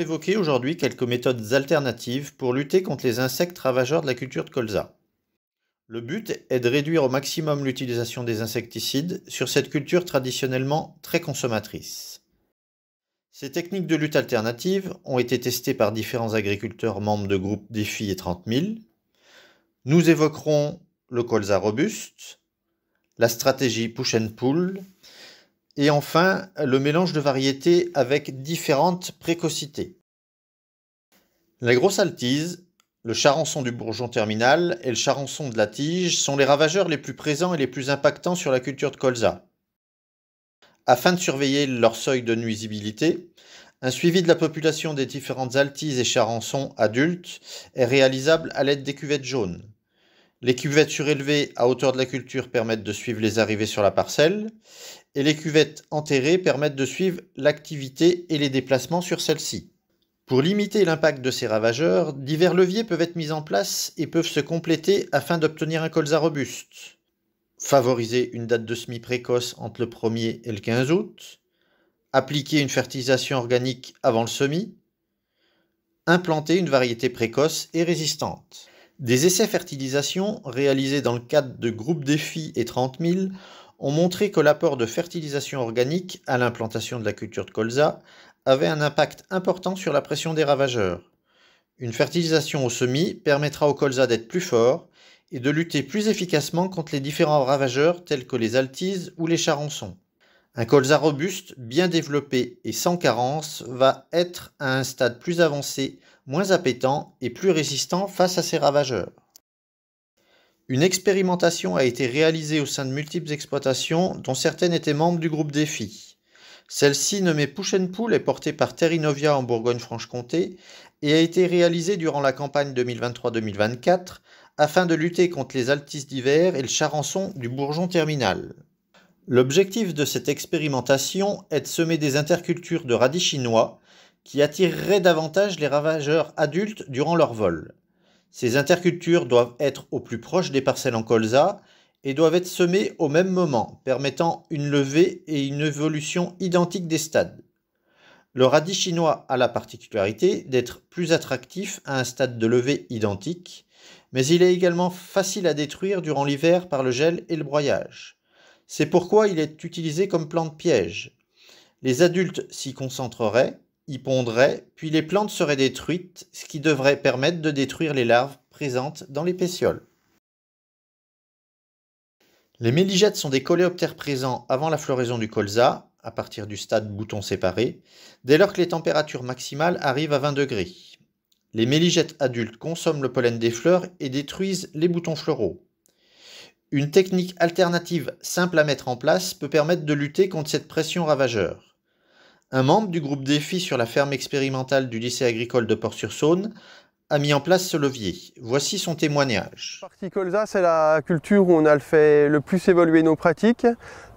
allons évoquer aujourd'hui quelques méthodes alternatives pour lutter contre les insectes ravageurs de la culture de colza. Le but est de réduire au maximum l'utilisation des insecticides sur cette culture traditionnellement très consommatrice. Ces techniques de lutte alternatives ont été testées par différents agriculteurs membres de groupes Défi et 30 000. Nous évoquerons le colza robuste, la stratégie push and pull, et enfin le mélange de variétés avec différentes précocités. La grosse altise, le charançon du bourgeon terminal et le charançon de la tige sont les ravageurs les plus présents et les plus impactants sur la culture de colza. Afin de surveiller leur seuil de nuisibilité, un suivi de la population des différentes altises et charançons adultes est réalisable à l'aide des cuvettes jaunes. Les cuvettes surélevées à hauteur de la culture permettent de suivre les arrivées sur la parcelle et les cuvettes enterrées permettent de suivre l'activité et les déplacements sur celle-ci. Pour limiter l'impact de ces ravageurs, divers leviers peuvent être mis en place et peuvent se compléter afin d'obtenir un colza robuste. Favoriser une date de semis précoce entre le 1er et le 15 août, appliquer une fertilisation organique avant le semis, implanter une variété précoce et résistante. Des essais fertilisation réalisés dans le cadre de groupes Défi et 30 000 ont montré que l'apport de fertilisation organique à l'implantation de la culture de colza avait un impact important sur la pression des ravageurs. Une fertilisation au semis permettra au colza d'être plus fort et de lutter plus efficacement contre les différents ravageurs tels que les altises ou les charançons. Un colza robuste, bien développé et sans carence va être à un stade plus avancé, moins appétant et plus résistant face à ces ravageurs. Une expérimentation a été réalisée au sein de multiples exploitations dont certaines étaient membres du groupe Défi. Celle-ci, nommée Push and Pull, est portée par Terrinovia en Bourgogne-Franche-Comté et a été réalisée durant la campagne 2023-2024 afin de lutter contre les altises d'hiver et le charançon du bourgeon terminal. L'objectif de cette expérimentation est de semer des intercultures de radis chinois qui attireraient davantage les ravageurs adultes durant leur vol. Ces intercultures doivent être au plus proche des parcelles en colza et doivent être semées au même moment, permettant une levée et une évolution identiques des stades. Le radis chinois a la particularité d'être plus attractif à un stade de levée identique, mais il est également facile à détruire durant l'hiver par le gel et le broyage. C'est pourquoi il est utilisé comme plante piège. Les adultes s'y concentreraient, y pondraient, puis les plantes seraient détruites, ce qui devrait permettre de détruire les larves présentes dans les pétioles. Les méligètes sont des coléoptères présents avant la floraison du colza, à partir du stade bouton séparé, dès lors que les températures maximales arrivent à 20 degrés. Les méligètes adultes consomment le pollen des fleurs et détruisent les boutons floraux. Une technique alternative simple à mettre en place peut permettre de lutter contre cette pression ravageur. Un membre du groupe Défi sur la ferme expérimentale du lycée agricole de Port-sur-Saône a mis en place ce levier. Voici son témoignage. La partie colza, c'est la culture où on a fait le plus évoluer nos pratiques.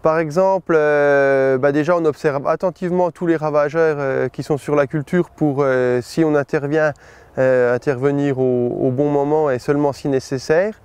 Par exemple, déjà on observe attentivement tous les ravageurs qui sont sur la culture pour, si on intervient, intervenir au bon moment et seulement si nécessaire.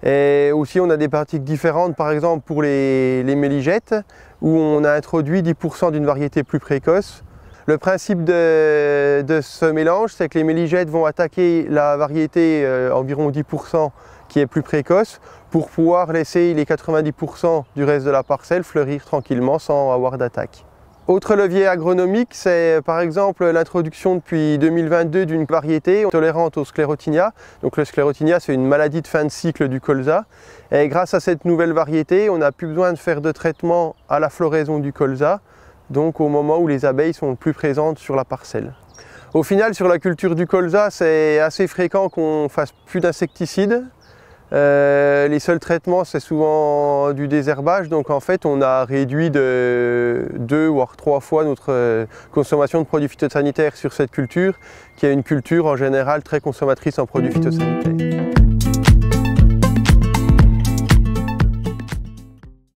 Et aussi on a des pratiques différentes, par exemple pour les méligètes, où on a introduit 10% d'une variété plus précoce. Le principe de ce mélange, c'est que les méligètes vont attaquer la variété environ 10% qui est plus précoce pour pouvoir laisser les 90% du reste de la parcelle fleurir tranquillement sans avoir d'attaque. Autre levier agronomique, c'est par exemple l'introduction depuis 2022 d'une variété tolérante au sclérotinia. Donc le sclérotinia, c'est une maladie de fin de cycle du colza. Et grâce à cette nouvelle variété, on n'a plus besoin de faire de traitement à la floraison du colza, donc au moment où les abeilles sont le plus présentes sur la parcelle. Au final, sur la culture du colza, c'est assez fréquent qu'on fasse plus d'insecticides. Les seuls traitements, c'est souvent du désherbage, donc en fait on a réduit de 2 voire 3 fois notre consommation de produits phytosanitaires sur cette culture, qui est une culture en général très consommatrice en produits phytosanitaires.